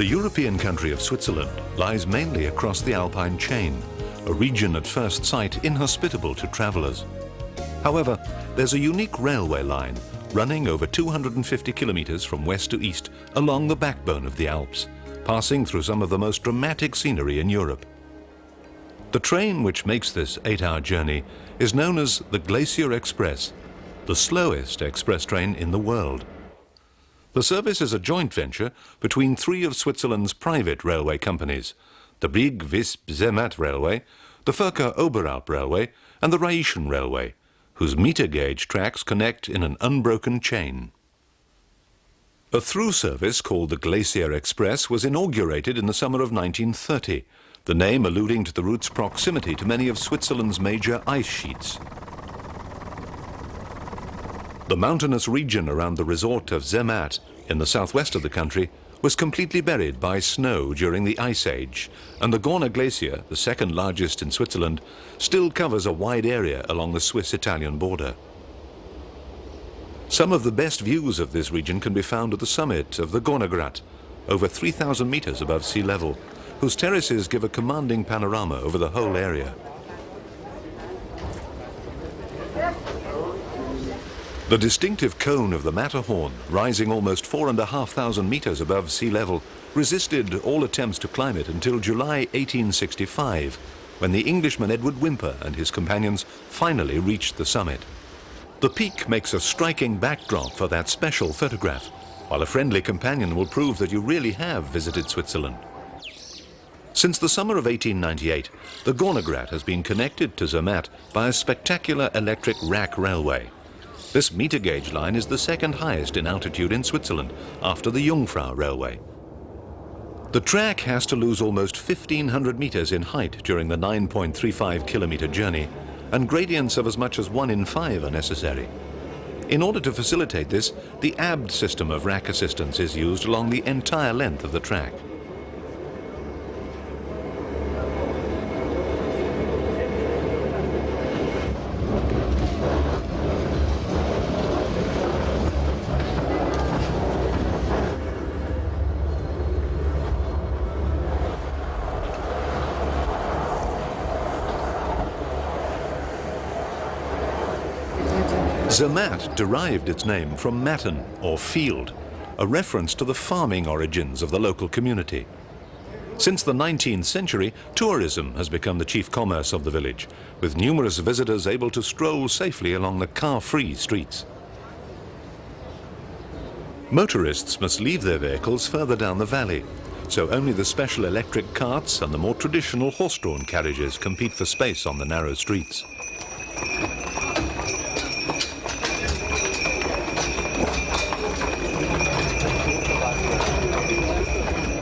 The European country of Switzerland lies mainly across the Alpine chain, a region at first sight inhospitable to travelers. However, there's a unique railway line running over 250 kilometers from west to east along the backbone of the Alps, passing through some of the most dramatic scenery in Europe. The train which makes this 8-hour journey is known as the GLACIER Express, the slowest express train in the world. The service is a joint venture between 3 of Switzerland's private railway companies, the Brieg-Visp-Zermatt Railway, the Furka-Oberalp Railway and the Rhaetian Railway, whose meter-gauge tracks connect in an unbroken chain. A through service called the GLACIER Express was inaugurated in the summer of 1930, the name alluding to the route's proximity to many of Switzerland's major ice sheets. The mountainous region around the resort of Zermatt in the southwest of the country was completely buried by snow during the Ice Age, and the Gorner Glacier, the second largest in Switzerland, still covers a wide area along the Swiss-Italian border. Some of the best views of this region can be found at the summit of the Gornergrat, over 3,000 meters above sea level, whose terraces give a commanding panorama over the whole area. The distinctive cone of the Matterhorn, rising almost 4,500 meters above sea level, resisted all attempts to climb it until July 1865, when the Englishman Edward Whymper and his companions finally reached the summit. The peak makes a striking backdrop for that special photograph, while a friendly companion will prove that you really have visited Switzerland. Since the summer of 1898, the Gornergrat has been connected to Zermatt by a spectacular electric rack railway. This meter-gauge line is the second highest in altitude in Switzerland, after the Jungfrau Railway. The track has to lose almost 1,500 meters in height during the 9.35-kilometer journey, and gradients of as much as 1 in 5 are necessary. In order to facilitate this, the ABD system of rack assistance is used along the entire length of the track. Zermatt derived its name from Matten, or field, a reference to the farming origins of the local community. Since the 19th century, tourism has become the chief commerce of the village, with numerous visitors able to stroll safely along the car-free streets. Motorists must leave their vehicles further down the valley, so only the special electric carts and the more traditional horse-drawn carriages compete for space on the narrow streets.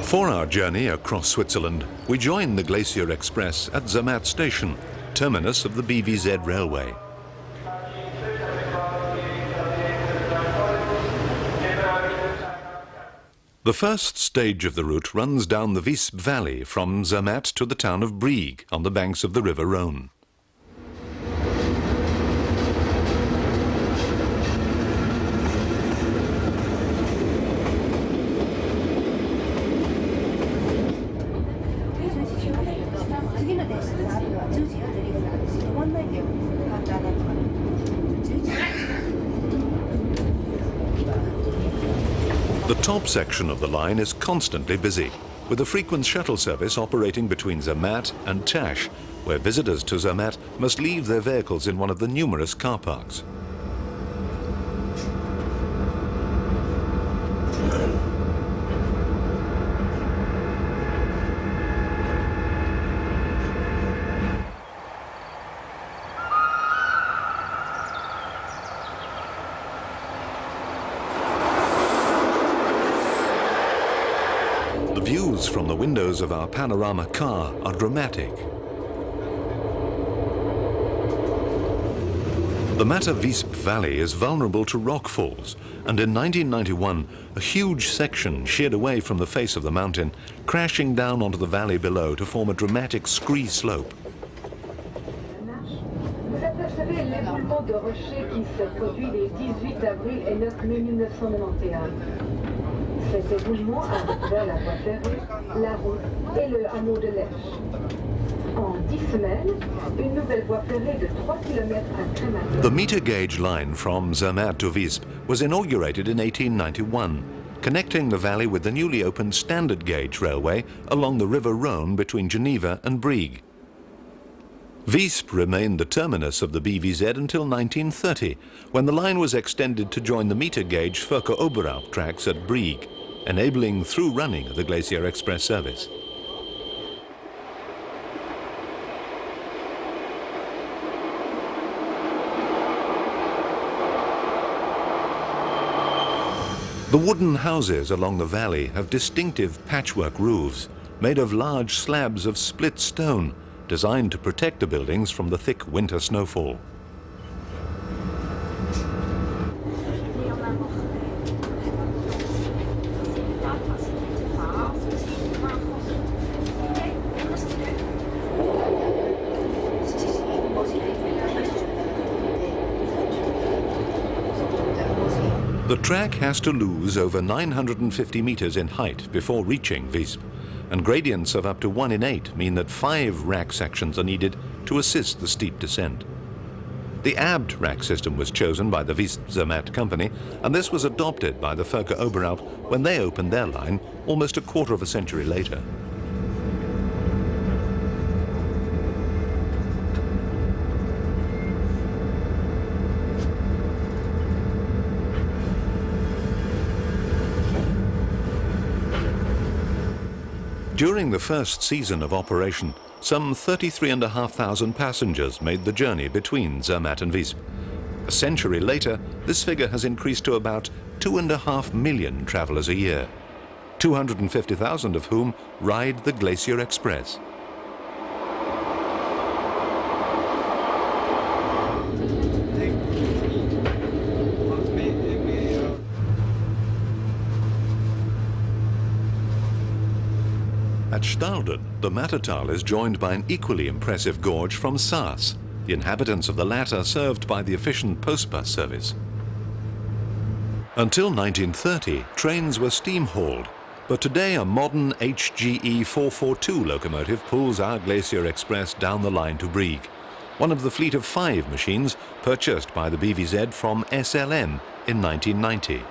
For our journey across Switzerland, we joined the GLACIER Express at Zermatt Station, terminus of the BVZ railway. The first stage of the route runs down the Visp Valley from Zermatt to the town of Brieg on the banks of the River Rhone. The top section of the line is constantly busy, with a frequent shuttle service operating between Zermatt and Tasch, where visitors to Zermatt must leave their vehicles in one of the numerous car parks. The views from the windows of our panorama car are dramatic. The Matter-Visp Valley is vulnerable to rockfalls, and in 1991, a huge section sheared away from the face of the mountain, crashing down onto the valley below to form a dramatic scree slope. Vous apercevez l'éboulement de rochers qui se produit les 18 avril et 9 mai 1991. cet éboulement a découvert la voie ferrée, la route et le hameau de Lèche. En 10 semaines, une nouvelle voie ferrée de 3 km à Crémateur. The meter gauge line from Zermatt to Visp was inaugurated in 1891, connecting the valley with the newly opened standard gauge railway along the River Rhone between Geneva and Brieg. Visp remained the terminus of the BVZ until 1930, when the line was extended to join the meter gauge Furka Oberalp tracks at Brieg, enabling through running of the Glacier Express service. The wooden houses along the valley have distinctive patchwork roofs made of large slabs of split stone designed to protect the buildings from the thick winter snowfall. The track has to lose over 950 meters in height before reaching Visp, and gradients of up to 1 in 8 mean that 5 rack sections are needed to assist the steep descent. The ABT rack system was chosen by the Visp-Zermatt company, and this was adopted by the Furka Oberalp when they opened their line almost a quarter of a century later. During the first season of operation, some 33,500 passengers made the journey between Zermatt and Visp. A century later, this figure has increased to about 2.5 million travelers a year, 250,000 of whom ride the Glacier Express. At Stauden, the Mattertal is joined by an equally impressive gorge from Saas, the inhabitants of the latter served by the efficient postbus service. Until 1930, trains were steam-hauled, but today a modern HGE 442 locomotive pulls our Glacier Express down the line to Brieg, one of the fleet of 5 machines purchased by the BVZ from SLN in 1990.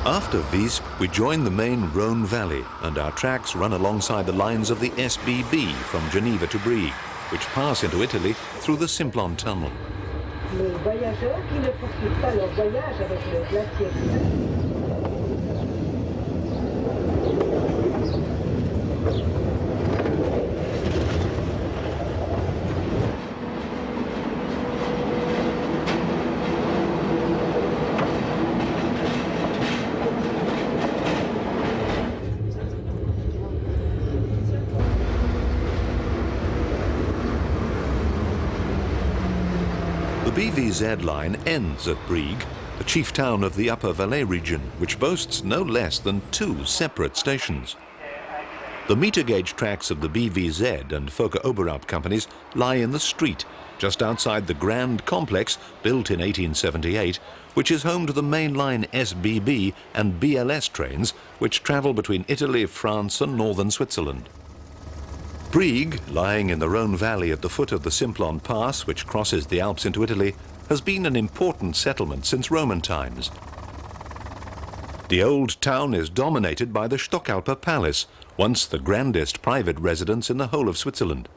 After Visp, we join the main Rhone Valley, and our tracks run alongside the lines of the SBB from Geneva to Brieg, which pass into Italy through the Simplon Tunnel. Les voyageurs qui ne poursuivent pas leur voyage avec le glacier express. The BVZ line ends at Brieg, the chief town of the Upper Valais region, which boasts no less than 2 separate stations. The meter gauge tracks of the BVZ and Furka Oberalp companies lie in the street, just outside the Grand Complex, built in 1878, which is home to the mainline SBB and BLS trains, which travel between Italy, France and northern Switzerland. Brieg, lying in the Rhone Valley at the foot of the Simplon Pass, which crosses the Alps into Italy, has been an important settlement since Roman times. The old town is dominated by the Stockalper Palace, once the grandest private residence in the whole of Switzerland.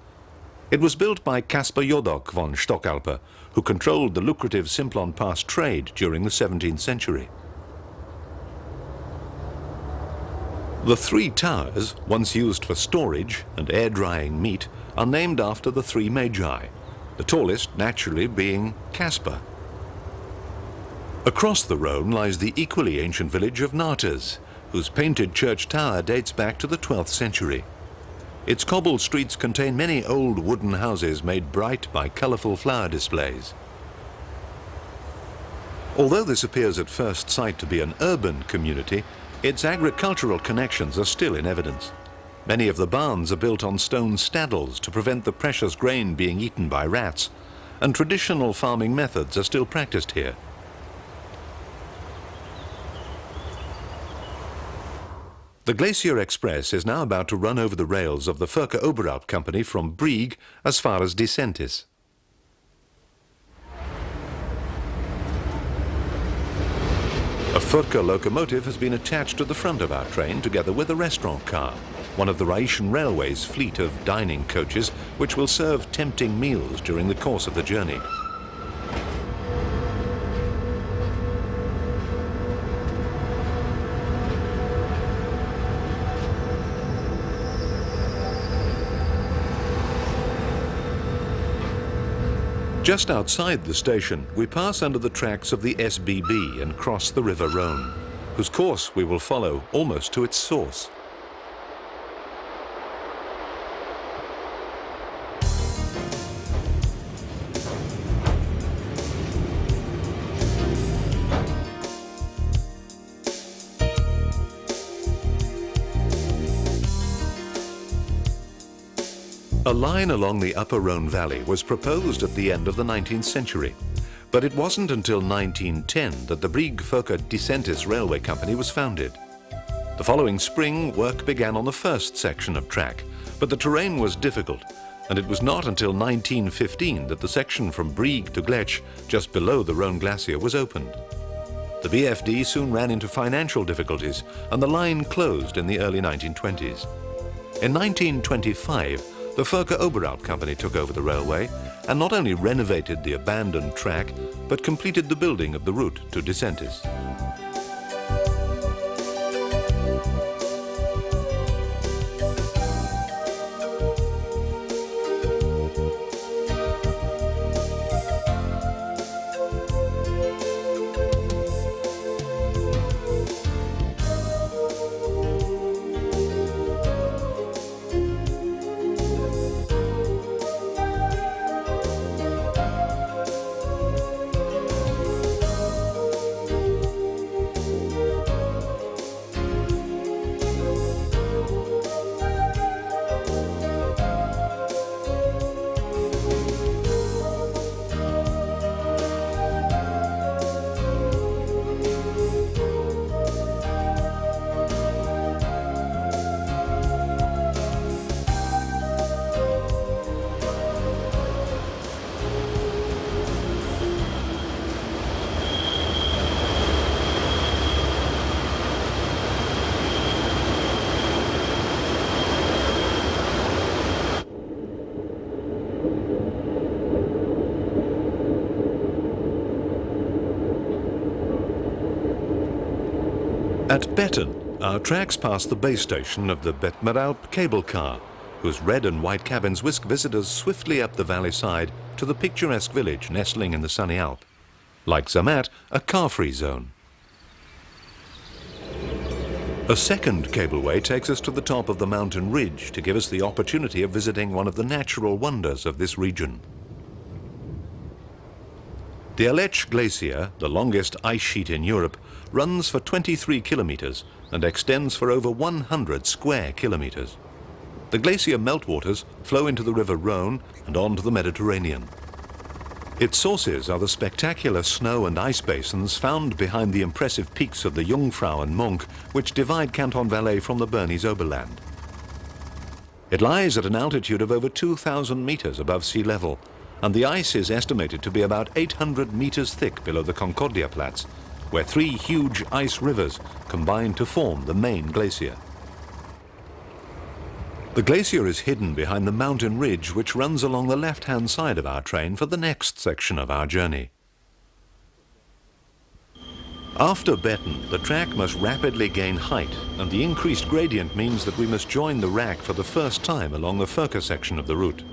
It was built by Caspar Jodok von Stockalper, who controlled the lucrative Simplon Pass trade during the 17th century. The 3 towers, once used for storage and air-drying meat, are named after the 3 magi, the tallest naturally being Caspar. Across the Rhone lies the equally ancient village of Nates, whose painted church tower dates back to the 12th century. Its cobbled streets contain many old wooden houses made bright by colourful flower displays. Although this appears at first sight to be an urban community, its agricultural connections are still in evidence. Many of the barns are built on stone staddles to prevent the precious grain being eaten by rats, and traditional farming methods are still practiced here. The Glacier Express is now about to run over the rails of the Furka Obervald company from Brieg as far as Disentis. A Furka locomotive has been attached to the front of our train together with a restaurant car, one of the Rhaetian Railway's fleet of dining coaches which will serve tempting meals during the course of the journey. Just outside the station, we pass under the tracks of the SBB and cross the River Rhone, whose course we will follow almost to its source. A line along the Upper Rhone Valley was proposed at the end of the 19th century, but it wasn't until 1910 that the Brieg-Furka Disentis Railway Company was founded. The following spring, work began on the first section of track, but the terrain was difficult, and it was not until 1915 that the section from Brieg to Glech, just below the Rhone Glacier, was opened. The BFD soon ran into financial difficulties, and the line closed in the early 1920s. In 1925, the Furka Obervald company took over the railway and not only renovated the abandoned track, but completed the building of the route to Disentis. At Betten, our tracks pass the base station of the Betmeralp cable car, whose red and white cabins whisk visitors swiftly up the valley side to the picturesque village nestling in the sunny Alp. Like Zermatt, a car-free zone. A second cableway takes us to the top of the mountain ridge to give us the opportunity of visiting one of the natural wonders of this region. The Aletsch Glacier, the longest ice sheet in Europe, runs for 23 kilometers and extends for over 100 square kilometers. The glacier meltwaters flow into the River Rhone and on to the Mediterranean. Its sources are the spectacular snow and ice basins found behind the impressive peaks of the Jungfrau and Monk, which divide Canton Valais from the Bernese Oberland. It lies at an altitude of over 2,000 meters above sea level, and the ice is estimated to be about 800 meters thick below the Concordia Platz, where three huge ice rivers combine to form the main glacier. The glacier is hidden behind the mountain ridge which runs along the left-hand side of our train for the next section of our journey. After Betten, the track must rapidly gain height, and the increased gradient means that we must join the rack for the first time along the Furka section of the route.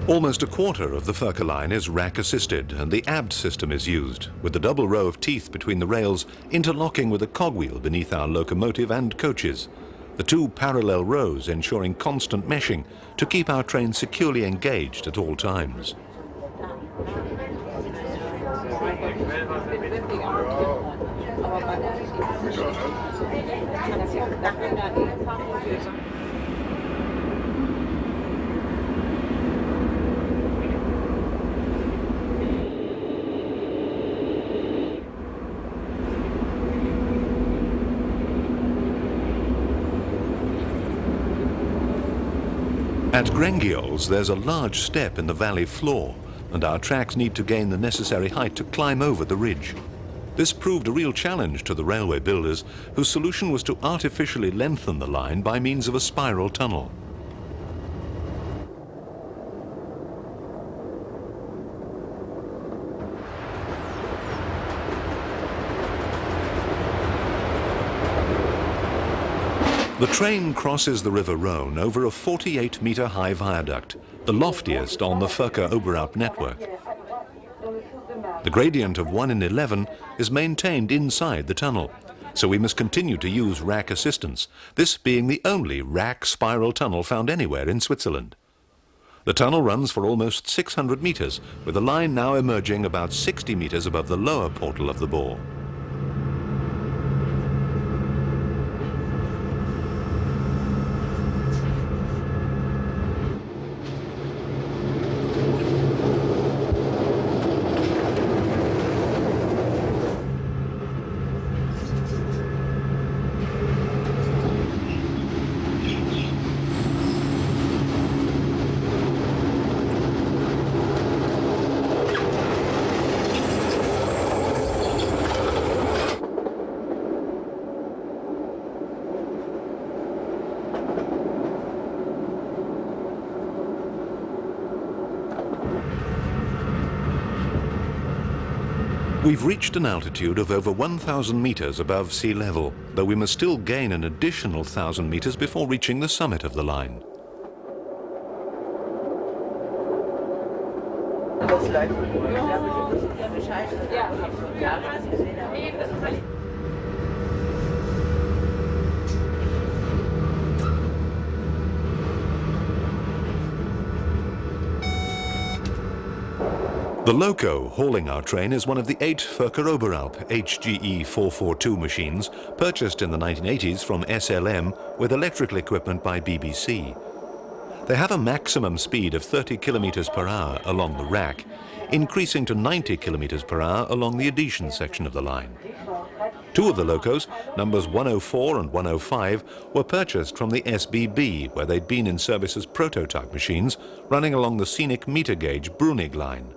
Almost a quarter of the Furka line is rack-assisted, and the ABD system is used, with the double row of teeth between the rails interlocking with a cogwheel beneath our locomotive and coaches, the two parallel rows ensuring constant meshing to keep our train securely engaged at all times. At Grengiols, there's a large step in the valley floor, and our tracks need to gain the necessary height to climb over the ridge. This proved a real challenge to the railway builders, whose solution was to artificially lengthen the line by means of a spiral tunnel. The train crosses the River Rhone over a 48-metre-high viaduct, the loftiest on the Furka-Oberalp network. The gradient of 1 in 11 is maintained inside the tunnel, so we must continue to use rack assistance, this being the only rack spiral tunnel found anywhere in Switzerland. The tunnel runs for almost 600 metres, with the line now emerging about 60 metres above the lower portal of the bore. We've reached an altitude of over 1,000 meters above sea level, though we must still gain an additional 1,000 meters before reaching the summit of the line. The loco hauling our train is one of the 8 Furka-Oberalp HGE 442 machines purchased in the 1980s from SLM with electrical equipment by BBC. They have a maximum speed of 30 kilometers per hour along the rack, increasing to 90 kilometers per hour along the adhesion section of the line. 2 of the locos, numbers 104 and 105, were purchased from the SBB, where they'd been in service as prototype machines running along the scenic meter gauge Brunig line.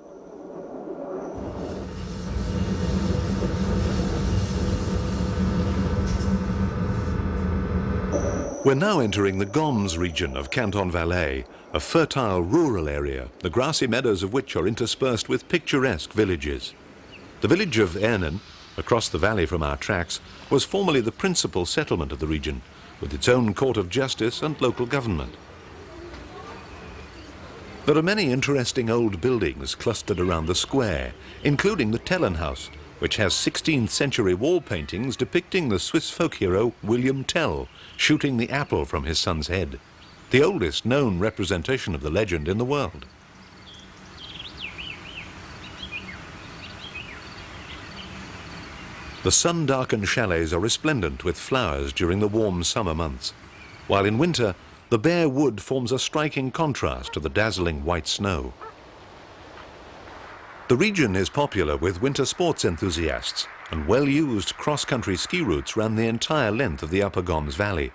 We're now entering the Goms region of Canton Valais, a fertile rural area, the grassy meadows of which are interspersed with picturesque villages. The village of Ernen, across the valley from our tracks, was formerly the principal settlement of the region, with its own court of justice and local government. There are many interesting old buildings clustered around the square, including the Tellenhaus, which has 16th century wall paintings depicting the Swiss folk hero William Tell shooting the apple from his son's head, the oldest known representation of the legend in the world. The sun-darkened chalets are resplendent with flowers during the warm summer months, while in winter the bare wood forms a striking contrast to the dazzling white snow. The region is popular with winter sports enthusiasts, and well-used cross-country ski routes run the entire length of the Upper Goms Valley.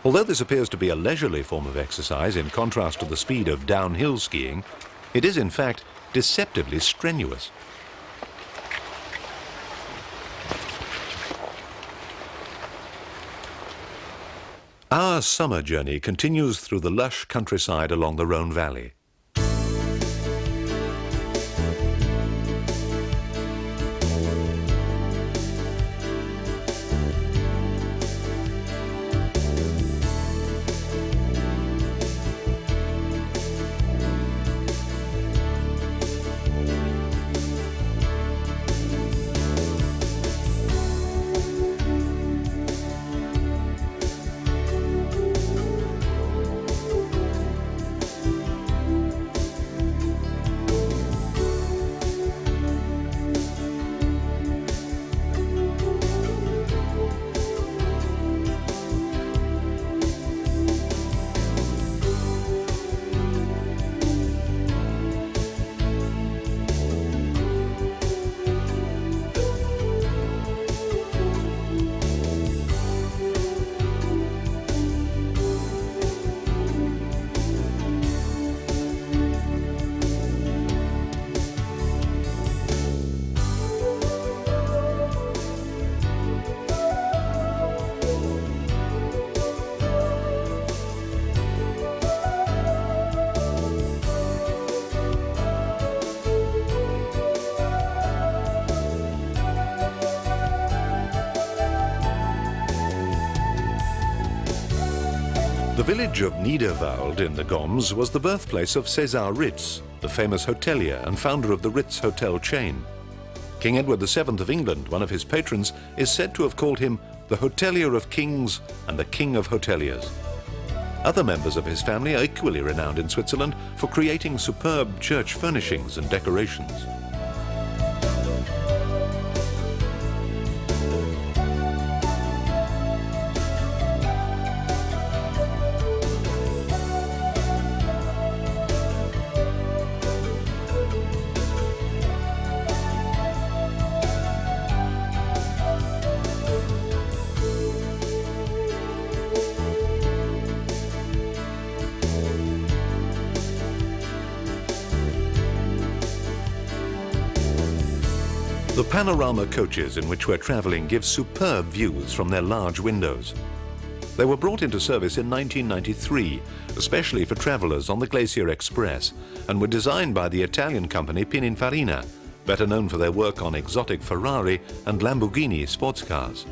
Although this appears to be a leisurely form of exercise in contrast to the speed of downhill skiing, it is in fact deceptively strenuous. Our summer journey continues through the lush countryside along the Rhone Valley. The village of Niederwald in the Goms was the birthplace of César Ritz, the famous hotelier and founder of the Ritz hotel chain. King Edward VII of England, one of his patrons, is said to have called him the hotelier of kings and the king of hoteliers. Other members of his family are equally renowned in Switzerland for creating superb church furnishings and decorations. The panorama coaches in which we're travelling give superb views from their large windows. They were brought into service in 1993, especially for travellers on the Glacier Express, and were designed by the Italian company Pininfarina, better known for their work on exotic Ferrari and Lamborghini sports cars.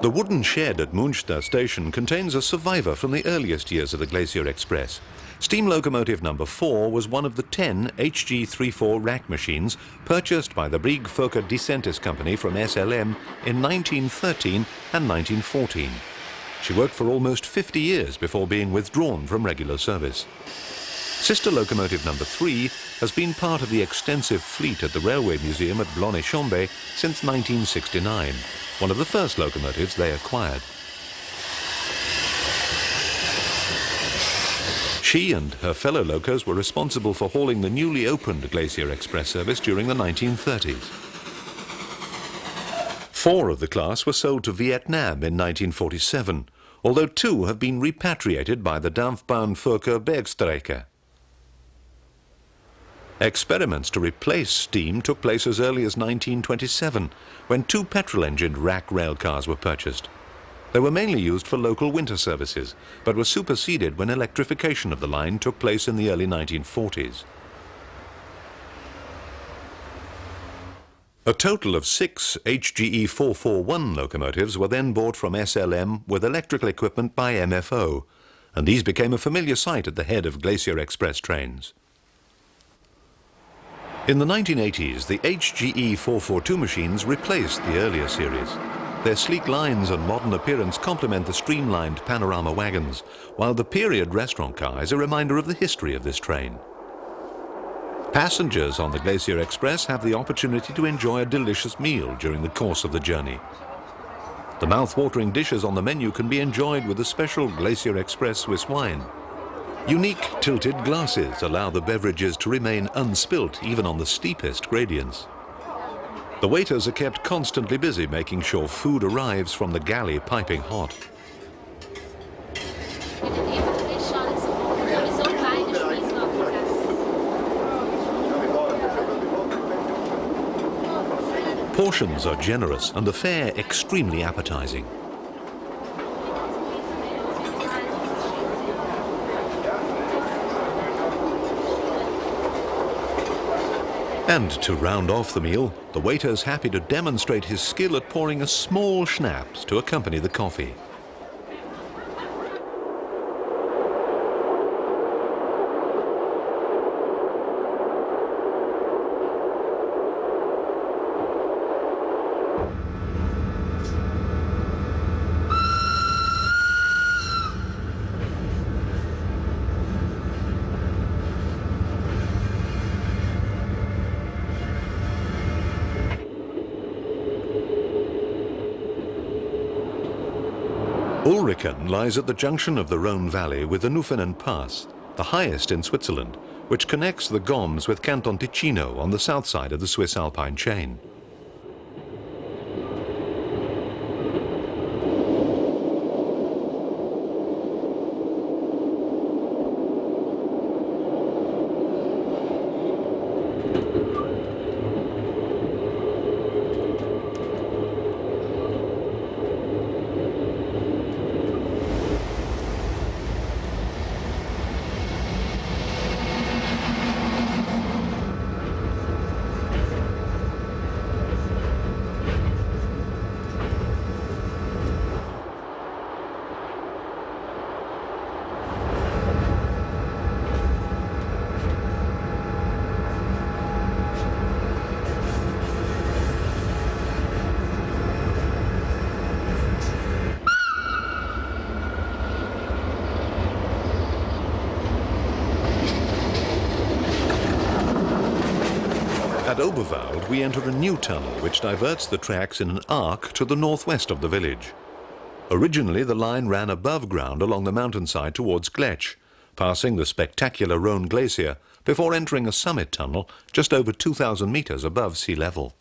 The wooden shed at Münster station contains a survivor from the earliest years of the Glacier Express. Steam locomotive number 4 was one of the 10 HG34 rack machines purchased by the Brieg Fokker Dicentis company from SLM in 1913 and 1914. She worked for almost 50 years before being withdrawn from regular service. Sister locomotive number 3 has been part of the extensive fleet at the Railway Museum at Blonay-Chambay since 1969, one of the first locomotives they acquired. She and her fellow locos were responsible for hauling the newly opened Glacier Express service during the 1930s. 4 of the class were sold to Vietnam in 1947, although 2 have been repatriated by the Dampfbahn Fokker Bergstrecke. Experiments to replace steam took place as early as 1927, when 2 petrol-engined rack rail cars were purchased. They were mainly used for local winter services, but were superseded when electrification of the line took place in the early 1940s. A total of 6 HGE 441 locomotives were then bought from SLM with electrical equipment by MFO, and these became a familiar sight at the head of Glacier Express trains. In the 1980s, the HGE 442 machines replaced the earlier series. Their sleek lines and modern appearance complement the streamlined panorama wagons, while the period restaurant car is a reminder of the history of this train. Passengers on the Glacier Express have the opportunity to enjoy a delicious meal during the course of the journey. The mouth-watering dishes on the menu can be enjoyed with a special Glacier Express Swiss wine. Unique tilted glasses allow the beverages to remain unspilt even on the steepest gradients. The waiters are kept constantly busy making sure food arrives from the galley piping hot. Portions are generous and the fare extremely appetizing. And to round off the meal, the waiter is happy to demonstrate his skill at pouring a small schnapps to accompany the coffee. Ulriken lies at the junction of the Rhone Valley with the Nufenen Pass, the highest in Switzerland, which connects the Goms with Canton Ticino on the south side of the Swiss Alpine chain. At Obervald, we enter a new tunnel which diverts the tracks in an arc to the northwest of the village. Originally, the line ran above ground along the mountainside towards Glech, passing the spectacular Rhone Glacier before entering a summit tunnel just over 2,000 meters above sea level.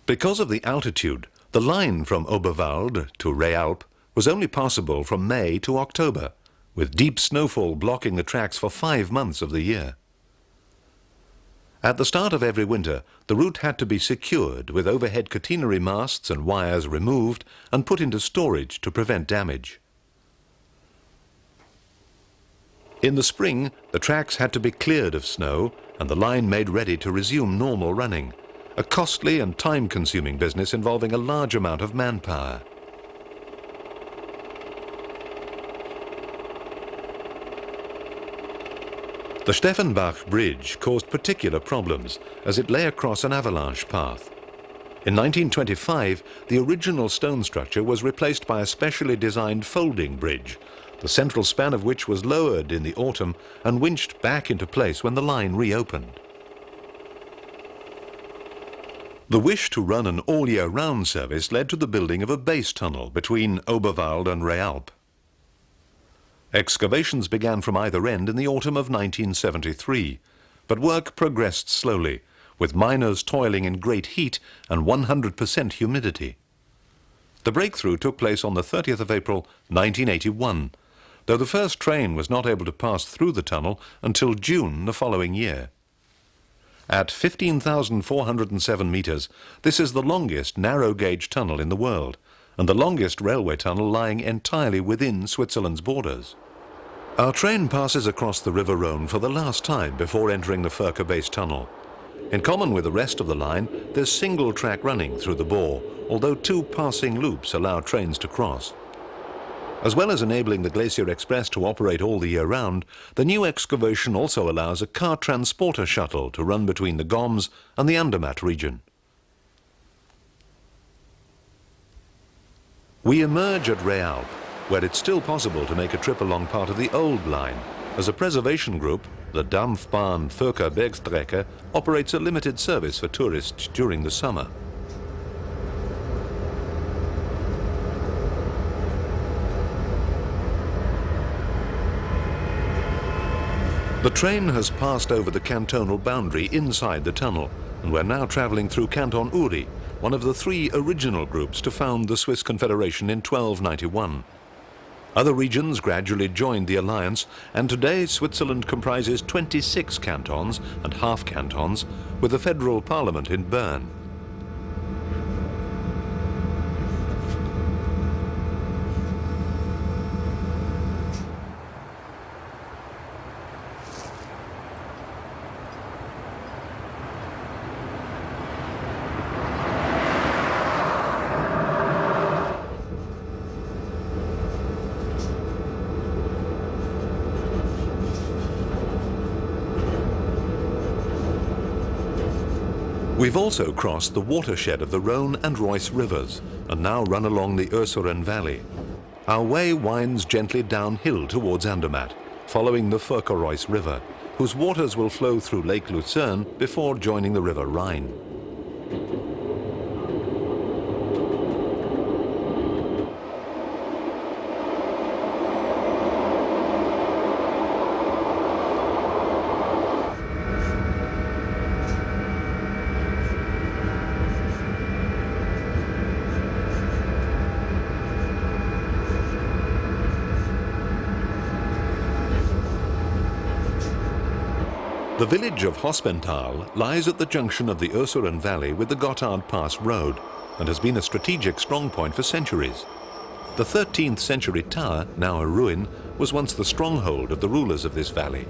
Because of the altitude, the line from Obervald to Realp was only passable from May to October, with deep snowfall blocking the tracks for 5 months of the year. At the start of every winter, the route had to be secured with overhead catenary masts and wires removed and put into storage to prevent damage. In the spring, the tracks had to be cleared of snow and the line made ready to resume normal running, a costly and time-consuming business involving a large amount of manpower. The Steffenbach Bridge caused particular problems as it lay across an avalanche path. In 1925, the original stone structure was replaced by a specially designed folding bridge, the central span of which was lowered in the autumn and winched back into place when the line reopened. The wish to run an all-year-round service led to the building of a base tunnel between Obervald and Realp. Excavations began from either end in the autumn of 1973, but work progressed slowly, with miners toiling in great heat and 100% humidity. The breakthrough took place on the 30th of April 1981, though the first train was not able to pass through the tunnel until June the following year. At 15,407 meters, this is the longest narrow-gauge tunnel in the world, and the longest railway tunnel lying entirely within Switzerland's borders. Our train passes across the River Rhone for the last time before entering the Furka base tunnel. In common with the rest of the line, there's single track running through the bore, although 2 passing loops allow trains to cross. As well as enabling the Glacier Express to operate all the year round, the new excavation also allows a car transporter shuttle to run between the Goms and the Andamat region. We emerge at Realp, where it's still possible to make a trip along part of the old line, as a preservation group, the Dampfbahn Furka Bergstrecke, operates a limited service for tourists during the summer. The train has passed over the cantonal boundary inside the tunnel, and we're now travelling through Canton Uri, one of the 3 original groups to found the Swiss Confederation in 1291. Other regions gradually joined the alliance, and today Switzerland comprises 26 cantons and half-cantons, with a federal parliament in Bern. We've also crossed the watershed of the Rhone and Reuss rivers and now run along the Ursuren Valley. Our way winds gently downhill towards Andamat, following the Furka-Reuss River, whose waters will flow through Lake Lucerne before joining the River Rhine. The village of Hospental lies at the junction of the Urseren Valley with the Gotthard Pass Road and has been a strategic strongpoint for centuries. The 13th century tower, now a ruin, was once the stronghold of the rulers of this valley.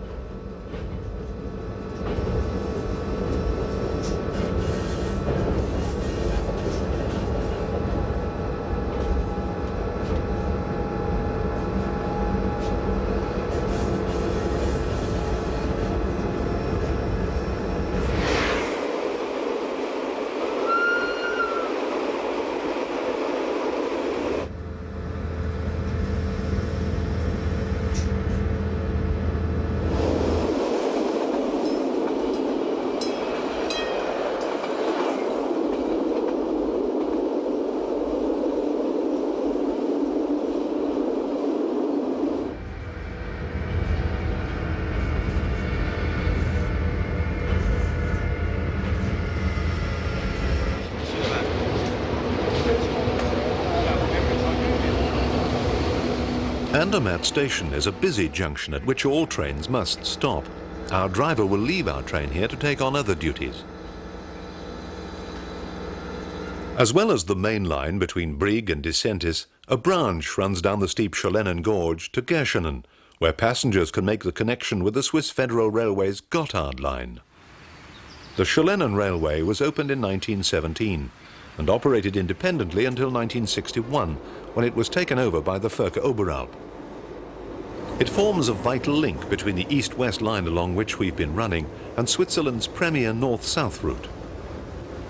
Andamat station is a busy junction at which all trains must stop. Our driver will leave our train here to take on other duties. As well as the main line between Brieg and Disentis, a branch runs down the steep Scholenen Gorge to Gerschenen, where passengers can make the connection with the Swiss Federal Railway's Gotthard line. The Scholenen Railway was opened in 1917 and operated independently until 1961, when it was taken over by the Furka Oberalp. It forms a vital link between the east-west line along which we've been running and Switzerland's premier north-south route.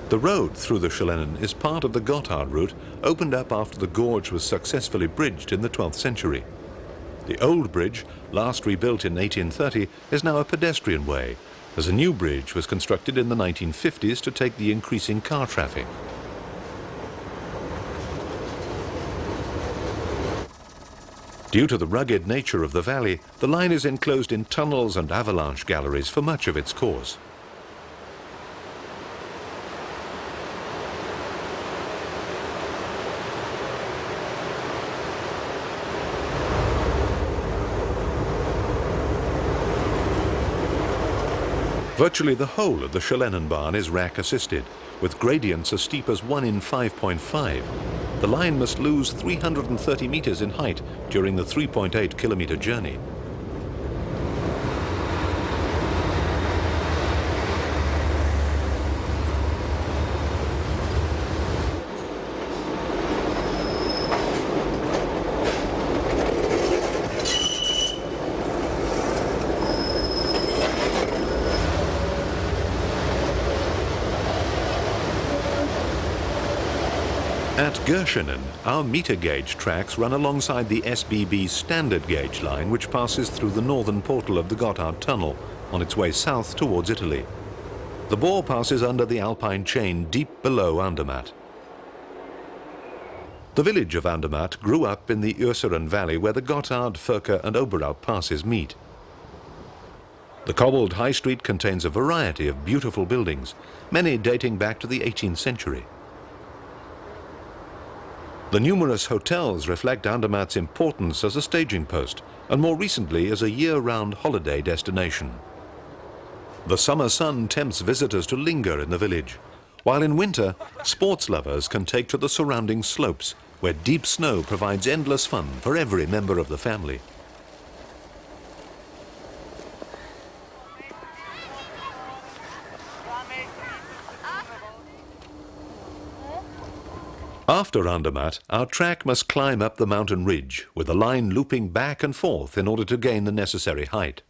The road through the Scholenen is part of the Gotthard route, opened up after the gorge was successfully bridged in the 12th century. The old bridge, last rebuilt in 1830, is now a pedestrian way, as a new bridge was constructed in the 1950s to take the increasing car traffic. Due to the rugged nature of the valley, the line is enclosed in tunnels and avalanche galleries for much of its course. Virtually the whole of the Schollenenbahn is rack-assisted, with gradients as steep as 1 in 5.5. The line must lose 330 meters in height during the 3.8-kilometer journey. At Gerschenen, our meter gauge tracks run alongside the SBB standard gauge line, which passes through the northern portal of the Gotthard Tunnel on its way south towards Italy. The bore passes under the Alpine chain deep below Andermatt. The village of Andermatt grew up in the Urseren Valley where the Gotthard, Furka and Oberalp passes meet. The cobbled high street contains a variety of beautiful buildings, many dating back to the 18th century. The numerous hotels reflect Andermatt's importance as a staging post and more recently as a year-round holiday destination. The summer sun tempts visitors to linger in the village, while in winter, sports lovers can take to the surrounding slopes where deep snow provides endless fun for every member of the family. After Andermatt, our track must climb up the mountain ridge, with the line looping back and forth in order to gain the necessary height.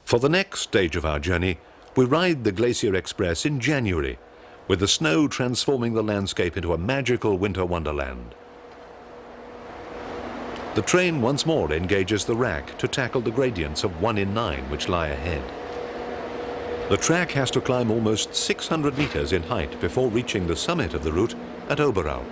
For the next stage of our journey, we ride the Glacier Express in January, with the snow transforming the landscape into a magical winter wonderland. The train once more engages the rack to tackle the gradients of 1 in 9 which lie ahead. The track has to climb almost 600 meters in height before reaching the summit of the route at Oberalp.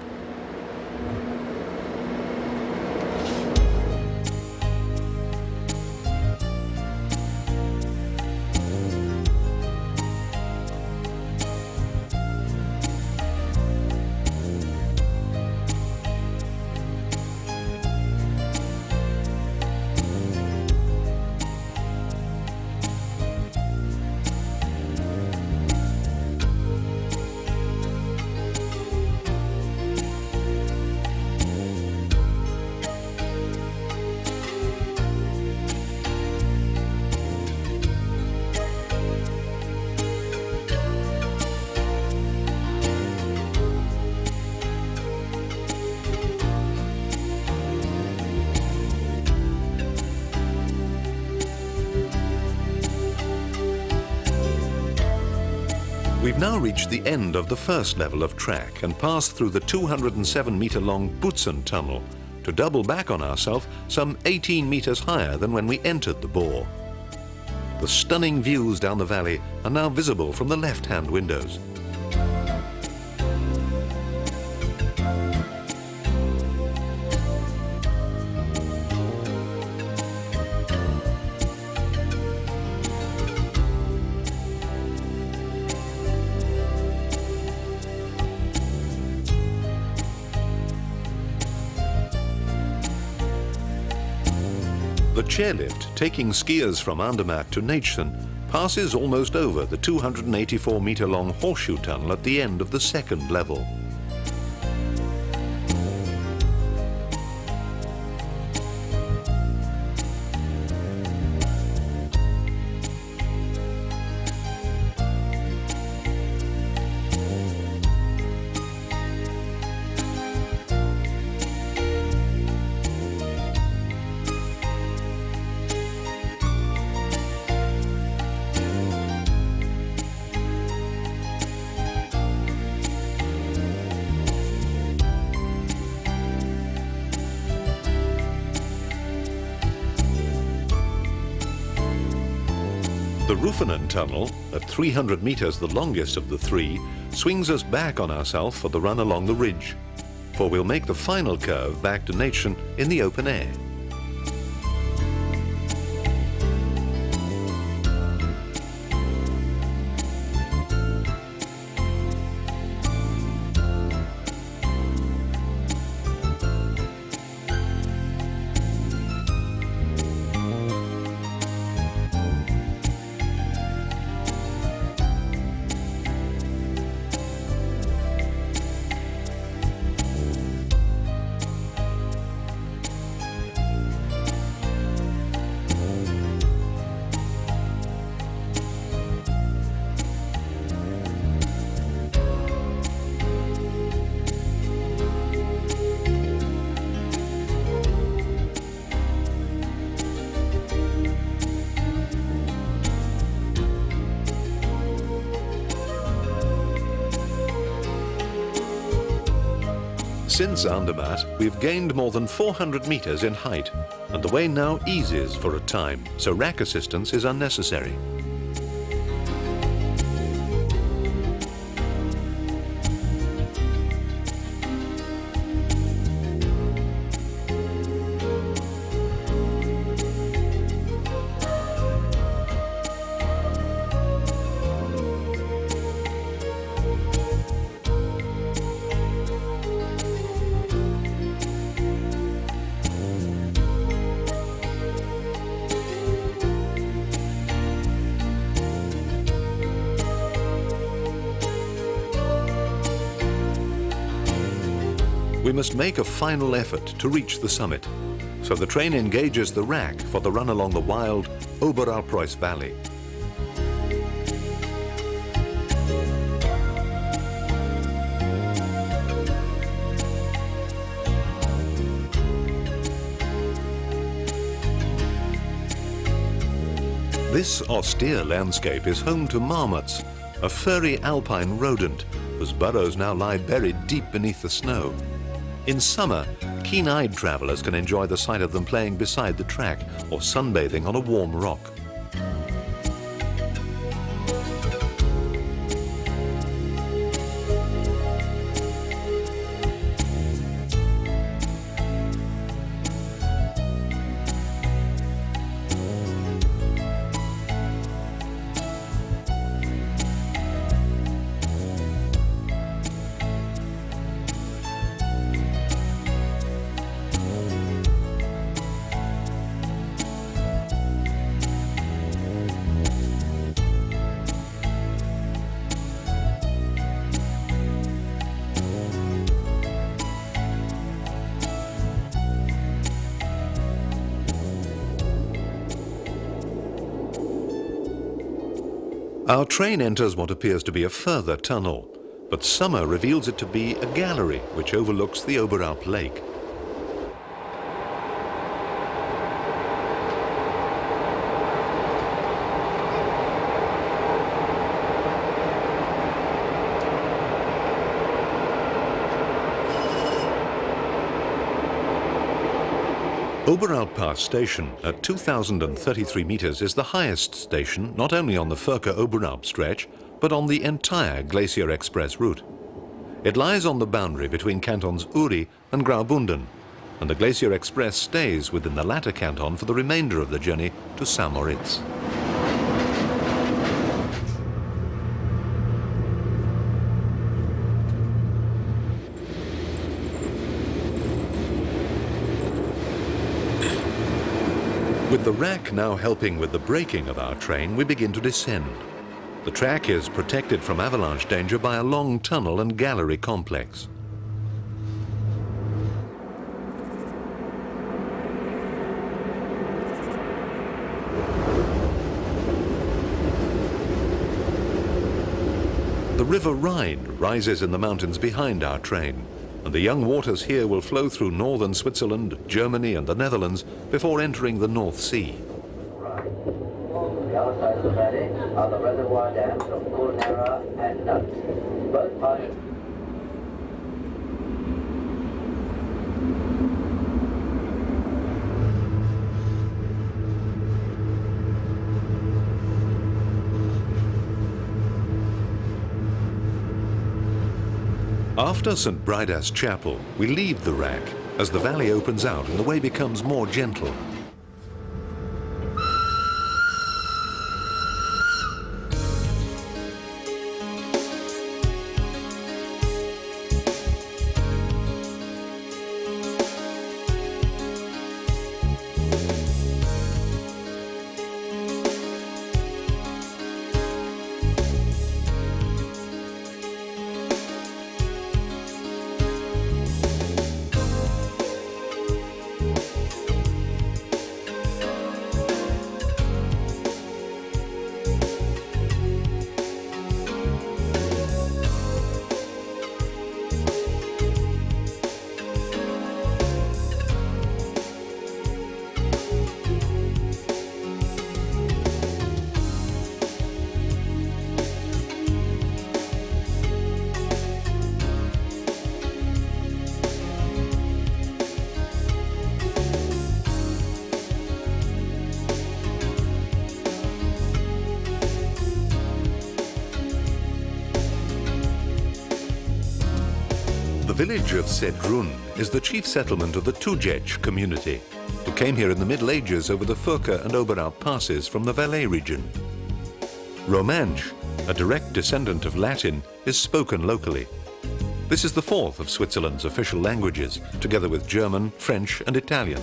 We've now reached the end of the first level of track and passed through the 207-meter-long Butzen tunnel to double back on ourselves some 18 meters higher than when we entered the bore. The stunning views down the valley are now visible from the left-hand windows. The chairlift, taking skiers from Andamat to Cedrun, passes almost over the 284-meter-long horseshoe tunnel at the end of the second level. The Ruffenen tunnel, at 300 meters the longest of the three, swings us back on ourselves for the run along the ridge, for we'll make the final curve back to Cedrun in the open air. Since Andamat, we've gained more than 400 meters in height, and the way now eases for a time, so rack assistance is unnecessary. We must make a final effort to reach the summit, so the train engages the rack for the run along the wild Obervald Valley. This austere landscape is home to marmots, a furry alpine rodent whose burrows now lie buried deep beneath the snow. In summer, keen-eyed travelers can enjoy the sight of them playing beside the track or sunbathing on a warm rock. Our train enters what appears to be a further tunnel, but summer reveals it to be a gallery which overlooks the Obervald Lake. Obervald Pass station at 2,033 meters is the highest station not only on the Furka-Oberalp stretch, but on the entire Glacier Express route. It lies on the boundary between cantons Uri and Graubünden, and the Glacier Express stays within the latter canton for the remainder of the journey to St. Moritz. With the rack now helping with the braking of our train, we begin to descend. The track is protected from avalanche danger by a long tunnel and gallery complex. The River Rhine rises in the mountains behind our train, and the young waters here will flow through northern Switzerland, Germany and the Netherlands before entering the North Sea. The other side of the valley are the reservoir dams of Kulnera and Nutt. Both parties. After St. Bridas Chapel, we leave the rack as the valley opens out and the way becomes more gentle. The village of Cedrun is the chief settlement of the Tujec community, who came here in the Middle Ages over the Furka and Oberalp passes from the Valais region. Romansh, a direct descendant of Latin, is spoken locally. This is the fourth of Switzerland's official languages, together with German, French and Italian.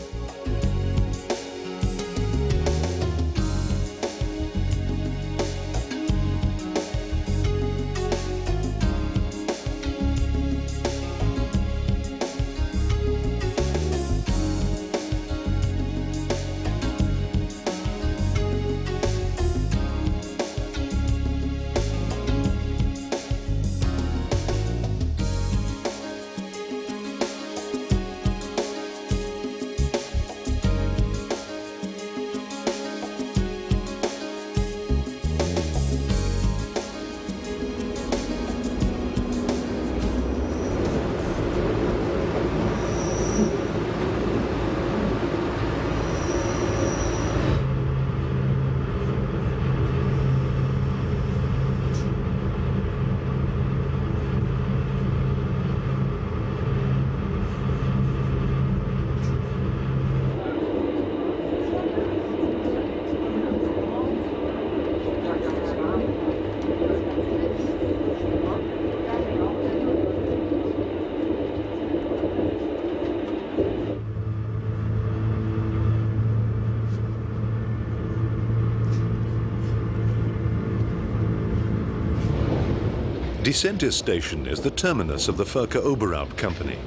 Disentis station is the terminus of the Furka-Oberalp company.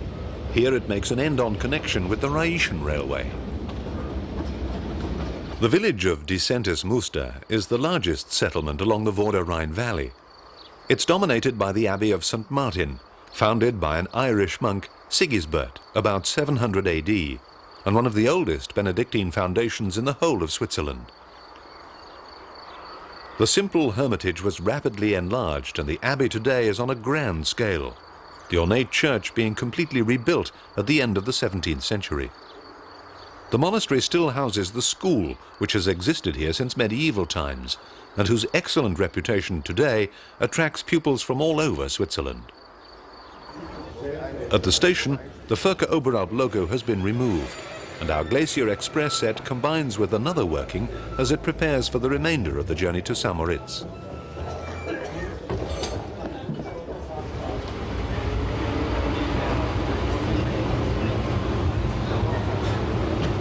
Here it makes an end-on connection with the Rhaetian railway. The village of Disentis Muster is the largest settlement along the Vorder Rhine Valley. It's dominated by the Abbey of St. Martin, founded by an Irish monk, Sigisbert, about 700 AD, and one of the oldest Benedictine foundations in the whole of Switzerland. The simple hermitage was rapidly enlarged, and the abbey today is on a grand scale, the ornate church being completely rebuilt at the end of the 17th century. The monastery still houses the school, which has existed here since medieval times, and whose excellent reputation today attracts pupils from all over Switzerland. At the station, the Furka Obervald logo has been removed, and our Glacier Express set combines with another working as it prepares for the remainder of the journey to St. Moritz.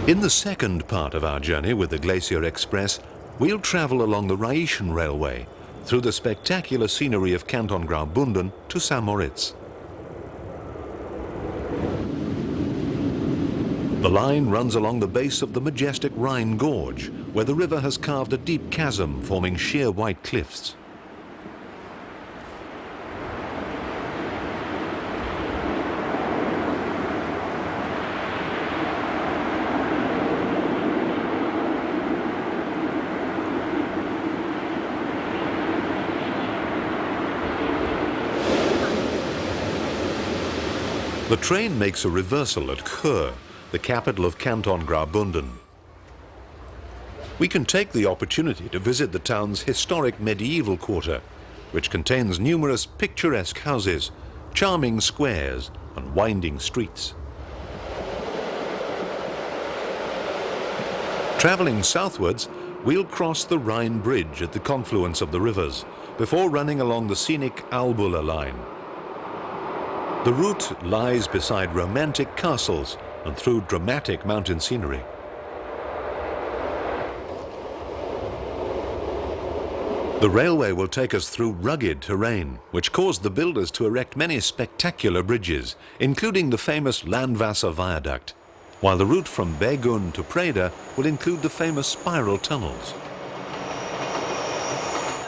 In the second part of our journey with the Glacier Express, we'll travel along the Rhaetian Railway through the spectacular scenery of Canton Graubünden to St. Moritz. The line runs along the base of the majestic Rhine Gorge, where the river has carved a deep chasm forming sheer white cliffs. The train makes a reversal at Chur, the capital of Canton Graubünden. We can take the opportunity to visit the town's historic medieval quarter, which contains numerous picturesque houses, charming squares, and winding streets. Traveling southwards, we'll cross the Rhine Bridge at the confluence of the rivers, before running along the scenic Albula line. The route lies beside romantic castles and through dramatic mountain scenery. The railway will take us through rugged terrain, which caused the builders to erect many spectacular bridges, including the famous Landwasser Viaduct, while the route from Begun to Preda will include the famous spiral tunnels.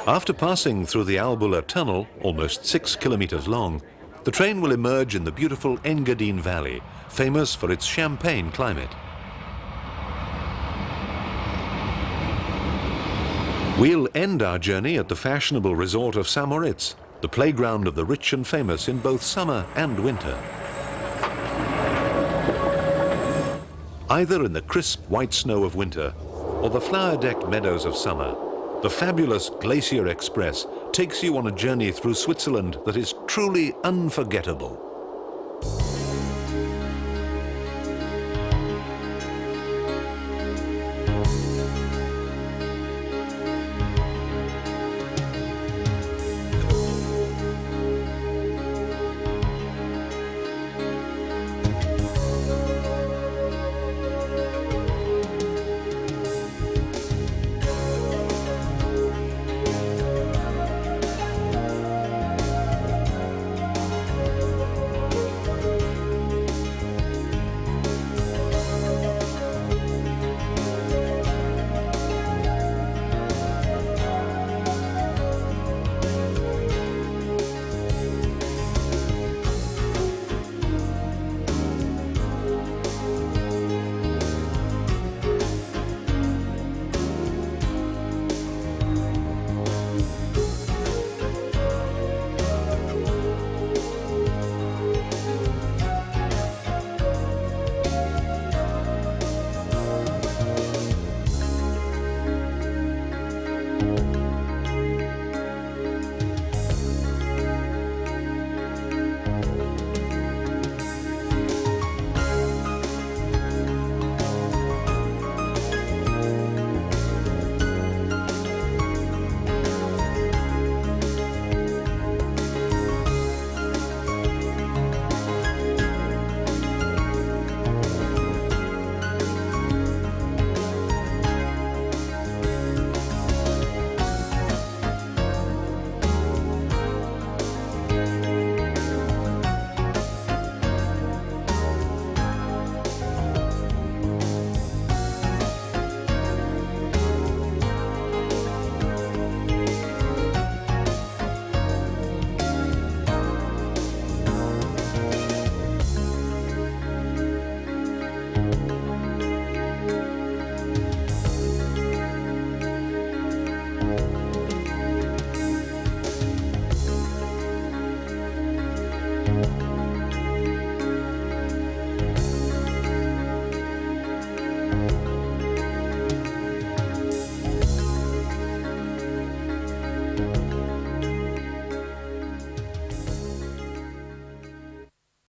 After passing through the Albula tunnel, almost 6 kilometers long, the train will emerge in the beautiful Engadine Valley, famous for its champagne climate. We'll end our journey at the fashionable resort of St. Moritz, the playground of the rich and famous in both summer and winter. Either in the crisp white snow of winter or the flower-decked meadows of summer, the fabulous Glacier Express takes you on a journey through Switzerland that is truly unforgettable.